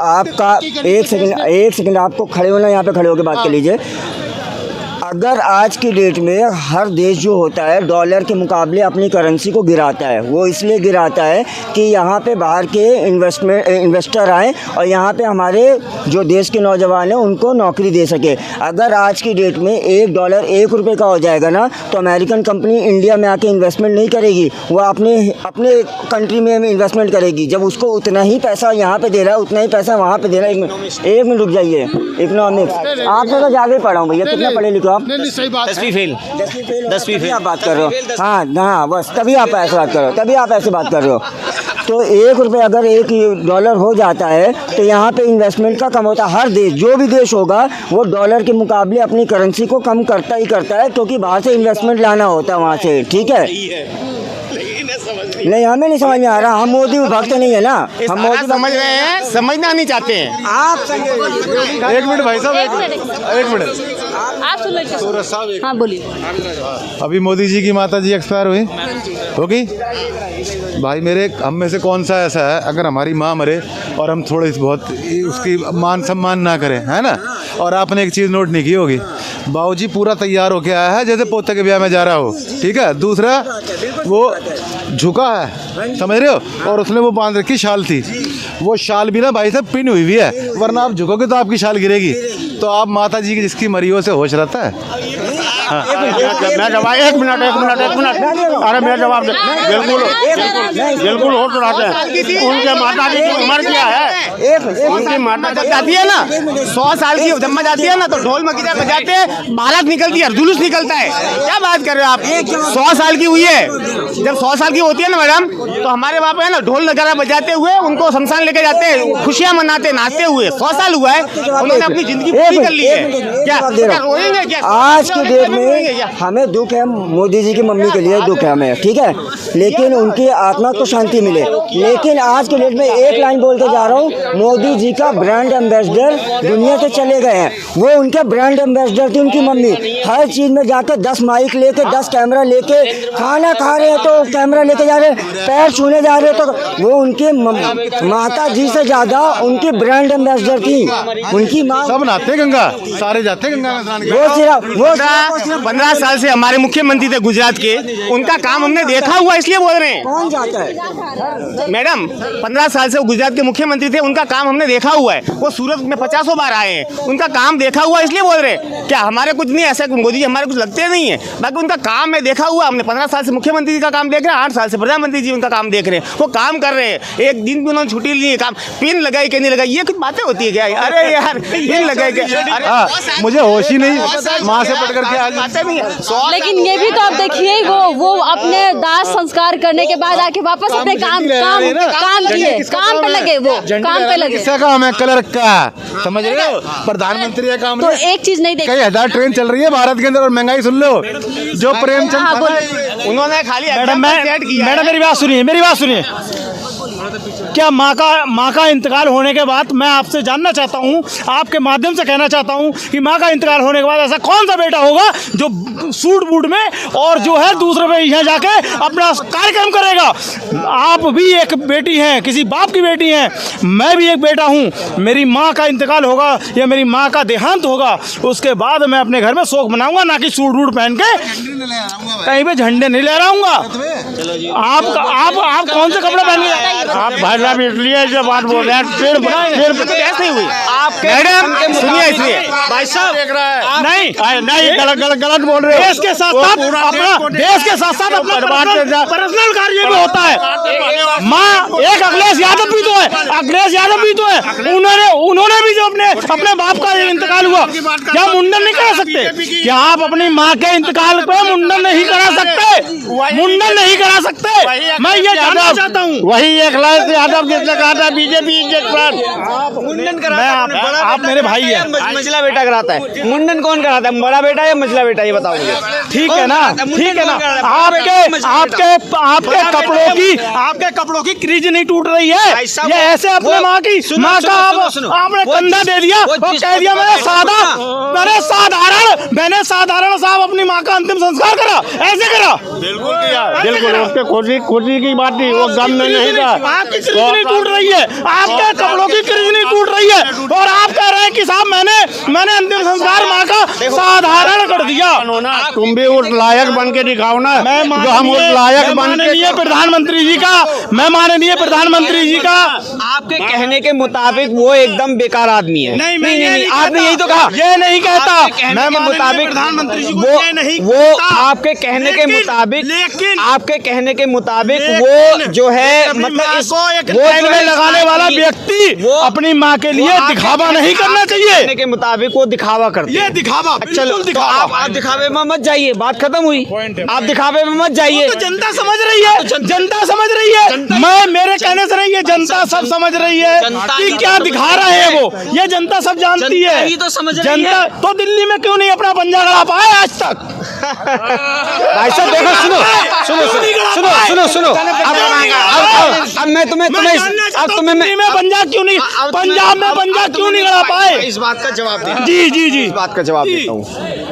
आपका एक सेकंड आपको खड़े होना, यहाँ पे खड़े होकर बात कर लीजिए। अगर आज की डेट में हर देश जो होता है डॉलर के मुकाबले अपनी करेंसी को गिराता है, वो इसलिए गिराता है कि यहाँ पे बाहर के इन्वेस्टर आए और यहाँ पे हमारे जो देश के नौजवान हैं उनको नौकरी दे सके। अगर आज की डेट में $1 ₹1 का हो जाएगा ना, तो अमेरिकन कंपनी इंडिया में आके इन्वेस्टमेंट नहीं करेगी, वो अपने कंट्री में इन्वेस्टमेंट करेगी। जब उसको उतना ही पैसा यहाँ पे दे रहा है उतना ही पैसा वहाँ पे दे रहा है। एक मिनट रुक जाइए। इकोनॉमिक्स आपने तो ज़्यादा ही पढ़ा हूँ भैया, कितना पढ़े लिखो आप? नहीं, सही बात है। 10वीं फेल आप बात कर रहे हो। हाँ बस तभी आप ऐसे बात कर रहे हो। तो $1 अगर $1 हो जाता है तो यहाँ पे इन्वेस्टमेंट का कम होता है। हर देश, जो भी देश होगा वो डॉलर के मुकाबले अपनी करेंसी को कम करता है, क्योंकि बाहर से इन्वेस्टमेंट लाना होता है वहाँ से। ठीक है, नहीं हमें नहीं समझ में आ रहा, हम मोदी भक्त नहीं है ना, हम मोदी समझ रहे हैं, समझना नहीं चाहते हैं आप। एक मिनट भाई साहब, एक मिनट आप सुन लीजिए। हाँ बोलिए। अभी मोदी जी की माता जी एक्सपायर हुई होगी भाई मेरे, हम में से कौन सा ऐसा है अगर हमारी माँ मरे और हम थोड़ी बहुत उसकी मान सम्मान ना करें, है ना। और आपने एक चीज़ नोट नहीं की होगी, बाबूजी पूरा तैयार होके आया है जैसे पोते के ब्याह में जा रहा हो। ठीक है, दूसरा वो झुका है, समझ रहे हो, और उसने वो बांध रखी शाल थी, वो शाल भी ना भाई साहब पिन हुई भी है, वरना आप झुकोगे तो आपकी शाल गिरेगी। तो आप माता जी की जिसकी मरी हो से होश रहता है। मैं जवाब एक मिनट अरे मैं जवाब बिल्कुल होश रहते हैं। उनके माता जी की उम्र क्या है? उनकी माता जब जाती है ना 100 साल की जब जाती है ना तो ढोल मकीरा बजाते हैं, भारत निकलती है, जुलूस निकलता है। क्या बात कर रहे हो आप? 100 साल की हुई है, जब 100 साल की होती है ना मैडम, तो हमारे वहाँ पे है ना ढोल नगारा बजाते हुए उनको शमशान लेके जाते हैं, खुशियाँ मनाते नाचते हुए। 100 साल हुआ है, उन्होंने अपनी जिंदगी पूरी कर ली है। क्या रोएंगे क्या? आज की डेट में हमें दुख है, मोदी जी की मम्मी के लिए दुख है हमें, ठीक है, लेकिन उनकी आत्मा को शांति मिले। लेकिन आज के डेट में एक लाइन बोल के जा रहा हूँ, मोदी जी का ब्रांड एम्बेसडर दुनिया से चले गए हैं, वो उनके ब्रांड एम्बेसडर थी उनकी मम्मी। हर चीज़ में जाकर 10 माइक लेके 10 कैमरा लेके, खाना खा रहे हैं तो कैमरा लेके जा रहे हैं, पैर छूने जा रहे हैं तो वो उनके माता जी से ज़्यादा उनकी ब्रांड एम्बेसडर थी। उनकी माँ सब नहाते गंगा, सारे जाते गंगा में स्नान करने। वो 15 साल से हमारे मुख्यमंत्री थे गुजरात के, उनका काम हमने देखा हुआ इसलिए बोल रहे हैं। कौन जाता है मैडम? 15 साल से गुजरात के मुख्यमंत्री थे, उनका काम हमने देखा हुआ है। वो सूरत में 50 बार आए हैं, उनका काम देखा हुआ इसलिए बोल रहे हैं। क्या हमारे कुछ नहीं ऐसा, मोदी जी हमारे कुछ लगते नहीं है, बाकी उनका काम मैं देखा हुआ। हमने 15 साल से मुख्यमंत्री जी का काम देख रहे हैं, 8 साल से प्रधानमंत्री जी उनका काम देख रहे हैं। वो काम कर रहे हैं, एक दिन भी उन्होंने छुट्टी ली है। काम पिन लगाई कि नहीं लगाई, ये कुछ बातें होती है क्या? अरे यार पिन लगाई के, मुझे होश ही नहीं, माँ से पढ़ करके आज बातें नहीं है। लेकिन ये भी तो आप देखिए, वो अपने दाह संस्कार करने के बाद आके वापस अपने काम किए, काम पे लगे, वो काम पे लगे। किसका काम है? क्लर्क का, समझ रहे हो? प्रधानमंत्री का काम तो एक चीज नहीं देखी, कई हजार ट्रेन चल रही है भारत के अंदर और महंगाई सुन लो जो प्रेमचंद उन्होंने खाली मैडम मेरी बात सुनिए। क्या माँ का इंतकाल होने के बाद मैं आपसे जानना चाहता हूँ, आपके माध्यम से कहना चाहता हूँ कि माँ का इंतकाल होने के बाद ऐसा कौन सा बेटा होगा जो सूट बूट में और जो है दूसरे पे यहाँ जाके अपना कार्यक्रम करेगा? आप भी एक बेटी हैं, किसी बाप की बेटी हैं, मैं भी एक बेटा हूँ। मेरी माँ का इंतकाल होगा या मेरी माँ का देहांत होगा, उसके बाद मैं अपने घर में शोक मनाऊंगा, ना कि सूट बूट पहन के कहीं पे झंडे नहीं ले रहा हूँ। आप कौन से कपड़े पहन के? आप भाई साहब इसलिए जो बात बोल रहे हैं, फिर कैसे हुई आप? मैडम सुनिए, इसलिए भाई साहब नहीं गलत बोल रहे हो। देश के साथ साथ अपना पर्सनल कार्य भी होता है। माँ एक अखिलेश यादव भी तो है, उन्होंने भी जो अपने बाप का इंतकाल हुआ, क्या मुंडन नहीं करा सकते? क्या आप अपनी माँ के इंतकाल पे मुंडन नहीं करा सकते? मैं ये जानना चाहता हूँ। वही अखिलेश यादव जिसने कहा था बीजेपी मुंडन कराता, आप मेरे भाई हैं। मझला बेटा कराता है। मुंडन कौन कराता है, बड़ा बेटा या मझला बेटा, ये बताओ मुझे। ठीक है ना। आपके कपड़ों की क्रीज नहीं टूट रही है। ये ऐसे अपने माँ का आपने कंधा दे दिया और कह दिया मैंने साधारण साहब अपनी माँ का अंतिम संस्कार करा, ऐसे करा। बिल्कुल उसके खुशी की बात थी, वो गम में नहीं था। आपकी क्रीज नहीं टूट रही है, आपके कपड़ों की क्रीज नहीं टूट रही दिया। तुम भी उस लायक बन के दिखाओ ना, जो हम उस लायक बन के। माननीय प्रधानमंत्री जी का, मैं माननीय प्रधानमंत्री जी का आपके कहने के मुताबिक वो एकदम बेकार आदमी है। नहीं, आपने यही तो कहा। ये नहीं कहता। मैं मुताबिक प्रधानमंत्री जी वो नहीं वो आपके कहने के मुताबिक, लेकिन आपके कहने के मुताबिक वो जो है मतलब इस वो लगाने वाला व्यक्ति वो अपनी माँ के लिए दिखावा नहीं करना चाहिए। कहने के मुताबिक वो दिखावा करते ये दिखावा, चलो बिल्कुल तो दिखावा। आप दिखावे में मत जाइए, बात खत्म हुई। आप दिखावे में मत जाइए। तो जनता समझ रही है, जनता समझ रही है। मैं मेरे कहने से नहीं, ये जनता सब समझ रही है कि क्या दिखा रहे हैं वो। ये जनता सब जानती है। तो समझ जनता तो दिल्ली में क्यों नहीं अपना पंजा गड़ा पाए आज तक? भाई साहब देखो, सुनो अब मैं तुम्हें दिल्ली में पंजाब क्यों नहीं, पंजाब में पंजाब क्यों नहीं गड़ा पाए? इस बात का जवाब दे। जी इस बात का जवाब देता हूँ।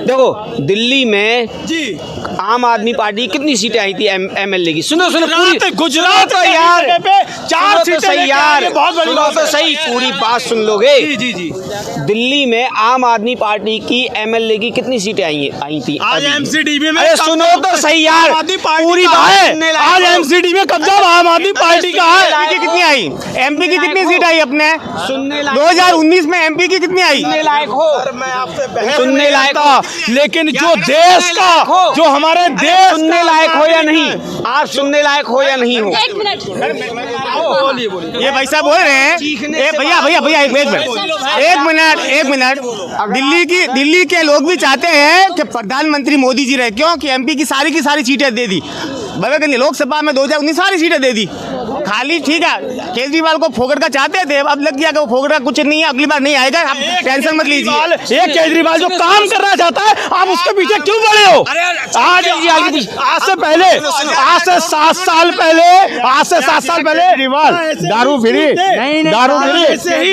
देखो दिल्ली में जी आम आदमी पार्टी कितनी सीटें आई थी एमएलए की? सुनो पूरी गुजरात तो यार पे 4 सीटें सही यार, बहुत बड़ी बात तो है। सही पूरी बात सुन लोगे। जी दिल्ली में आम आदमी पार्टी की एमएलए की कितनी सीटें आई थी? आज एमसीडी में अरे सुनो तो सही यार, पूरी बात है। आज एमसीडी में कब्जा आम आदमी पार्टी का है। एमपी की कितनी आई? एमपी की कितनी सीट आई अपने? 2019 में एमपी की कितनी आई? सुनने लायक हो, लेकिन जो देश का, जो हमारे देश सुनने लायक हो या नहीं? आप सुनने लायक हो या नहीं हो? 1 मिनट। ये भाई साहब बोल रहे हैं। भैया एक मिनट। दिल्ली के लोग भी चाहते हैं कि प्रधानमंत्री मोदी जी रहे। क्यों? कि एमपी की सारी सीटें दे दी। लोकसभा में 2019 सारी सीटें दे दी। खाली ठीक है, केजरीवाल को फोकट का चाहते थे, अब लग गया कि वो फोकट का कुछ नहीं है, अगली बार नहीं आएगा, आप टेंशन मत लीजिए। ये केजरीवाल जो काम करना चाहता है, आप उसके पीछे क्यों पड़े हो? आज से पहले, आज से 7 साल पहले केजरीवाल दारू फ्री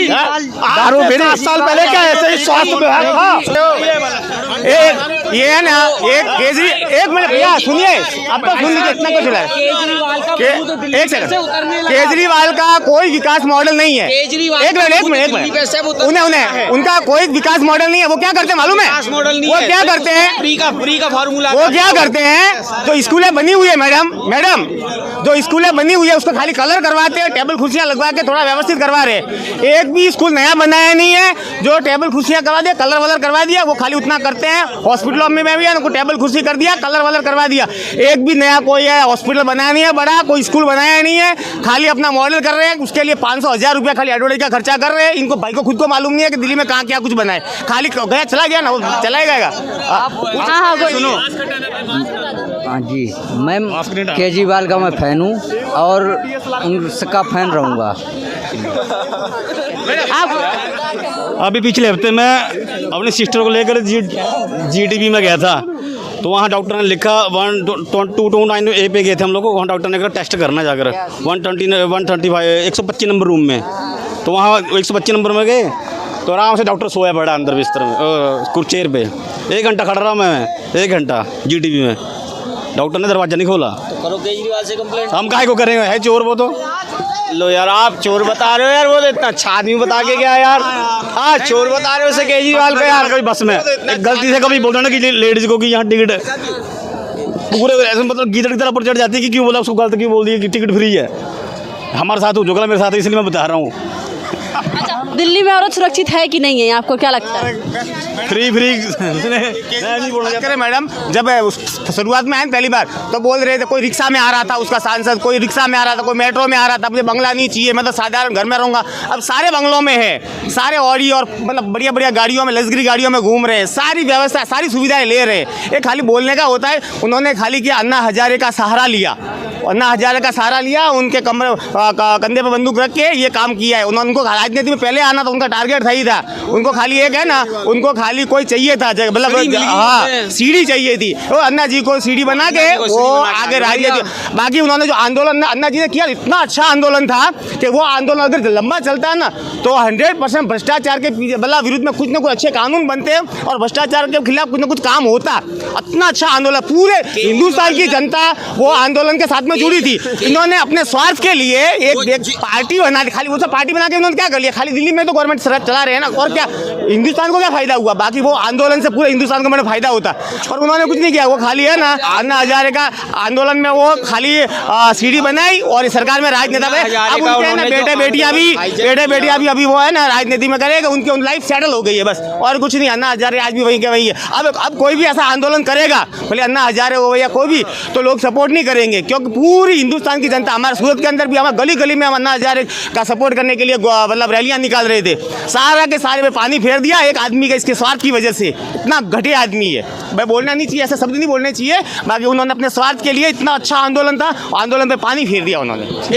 7 साल पहले क्या ऐसे ही स्वास्थ्य विभाग था? ये है ना, एक मिनट भैया सुनिए, अब तो सुन लीजिए, इतना कुछ है। एक सेकंड, केजरीवाल का कोई विकास मॉडल नहीं है। एक मिनट उनका कोई विकास मॉडल नहीं है। वो क्या करते हैं मालूम है? वो क्या करते हैं? फ्री का फार्मूला। वो क्या करते हैं? जो स्कूलें बनी हुई है मैडम, जो स्कूलें बनी हुई है उसको खाली कलर करवाते हैं, टेबल कुर्सियां लगवा के थोड़ा व्यवस्थित करवा रहे। एक भी स्कूल नया बनाया नहीं है। जो टेबल कुर्सियां करवा दिया, कलर वलर करवा दिया, वो खाली उतना करते हैं। हॉस्पिटलों में भी है, उनको टेबल कुर्सी कर दिया, कलर वलर करवा दिया। एक भी नया कोई है हॉस्पिटल बनाया नहीं है, बड़ा कोई स्कूल बनाया नहीं है। खाली अपना मॉडल कर रहे हैं, उसके लिए 500-1000 रुपया खाली एडवर्टाइज का खर्चा कर रहे हैं। इनको भाई को खुद को मालूम नहीं है कि दिल्ली में कहाँ क्या कुछ बना है। खाली गया चला गया ना, वो चला जाएगा। हाँ सुनो, हाँ जी, मैं केजरीवाल का मैं फ़ैन हूँ और उनका फ़ैन रहूँगा। अभी पिछले हफ्ते मैं अपनी सिस्टर को लेकर जीटीबी में गया था, तो वहाँ डॉक्टर ने लिखा 1229A पे गए थे हम लोग को। वहाँ डॉक्टर ने कहा टेस्ट करना जाकर 125 नंबर रूम में। तो वहाँ 125 नंबर में गए तो आराम से डॉक्टर सोया पड़ा अंदर बिस्तर में, कुछ चेयर पे। 1 घंटा खड़ा रहा मैं, 1 घंटा जीटीबी में। डॉक्टर ने दरवाजा नहीं खोला। तो करो केजरीवाल से कंप्लेंट। हम काहे को करेंगे? है चोर वो तो। लो यार, आप चोर बता रहे हो यार, वो तो इतना अच्छा आदमी बता के गया यार। हाँ, चोर बता रहे हो उसे केजरीवाल को यार। कभी बस में गलती से कभी बोलता ना कि लेडीज को कि यहाँ टिकट पूरे ऐसे मतलब गीदड़ की तरह पर चढ़ जाती है कि क्यों बोला उसको, गलत क्यों बोल दिया कि टिकट फ्री है। हमारे साथ हो जो मेरे साथ है, इसलिए मैं बता रहा हूँ। दिल्ली में औरत सुरक्षित है कि नहीं है, आपको क्या लगता है? फ्री नहीं बोलना करे मैडम, जब शुरुआत में आए पहली बार तो बोल रहे थे, कोई रिक्शा में आ रहा था उसका सांसद, कोई रिक्शा में आ रहा था, कोई मेट्रो में आ रहा था, मुझे बंगला नहीं चाहिए, मैं तो साधारण घर में रहूँगा। अब सारे बंगलों में है, सारे ऑडी और मतलब बढ़िया बढ़िया गाड़ियों में, लग्जरी गाड़ियों में घूम रहे हैं, सारी व्यवस्था सारी सुविधाएं ले रहे हैं। ये खाली बोलने का होता है। उन्होंने खाली किया अन्ना हजारे का सहारा लिया, अन्ना हजारे का सहारा लिया, उनके कंधे पर बंदूक रख के ये काम किया है। उनको राजनीति में पहले आना था, उनका टारगेट सही था। उनको खाली एक है ना, उनको खाली कोई चाहिए था, मतलब हाँ सीढ़ी चाहिए थी। वो अन्ना जी को सीढ़ी बना के वो आगे राजनीति। बाकी उन्होंने जो आंदोलन अन्ना जी ने किया, इतना अच्छा आंदोलन था कि वो आंदोलन अगर लंबा चलता है ना तो 100% भ्रष्टाचार के मतलब विरुद्ध में कुछ ना कुछ अच्छे कानून बनते हैं और भ्रष्टाचार के खिलाफ कुछ ना कुछ काम होता। इतना अच्छा आंदोलन, पूरे हिंदुस्तान की जनता वो आंदोलन के साथ में जुड़ी थी। इन्होंने अपने स्वार्थ के लिए एक पार्टी बना दी, खाली वो सब पार्टी बना के उन्होंने क्या कर लिया, खाली दिल्ली में तो गवर्नमेंट चला रहे हैं ना, और क्या हिंदुस्तान को क्या फायदा हुआ, बाकी वो आंदोलन से पूरे हिंदुस्तान को मैंने फायदा होता, और उन्होंने कुछ नहीं किया। वो खाली है ना अन्ना हजारे का आंदोलन में वो खाली सीढ़ी बनाई और सरकार में राजनेता में अब उनके ना बेटे बेटियां भी अभी वो है ना राजनीति में करेगा, उनकी लाइफ सेटल हो गई है बस, और कुछ नहीं। अन्ना हजारे आज भी वही के वही है। अब कोई भी ऐसा आंदोलन करेगा, भले अन्ना हजारे हो या कोई भी, तो लोग सपोर्ट नहीं करेंगे, क्योंकि पूरी हिंदुस्तान की जनता, हमारे सूरत के अंदर भी, हमारे गली गली में हम अन्ना हजारे का सपोर्ट करने के लिए मतलब रैलियां निकाल रहे थे। सारा के सारे में पानी फेर दिया एक आदमी के, इसके स्वार्थ की वजह से। इतना घटिया आदमी है, भाई बोलना नहीं चाहिए, ऐसे शब्द नहीं बोलने चाहिए। बाकी उन्होंने अपने स्वार्थ के लिए, इतना अच्छा आंदोलन था, आंदोलन पे पानी फेर दिया उन्होंने।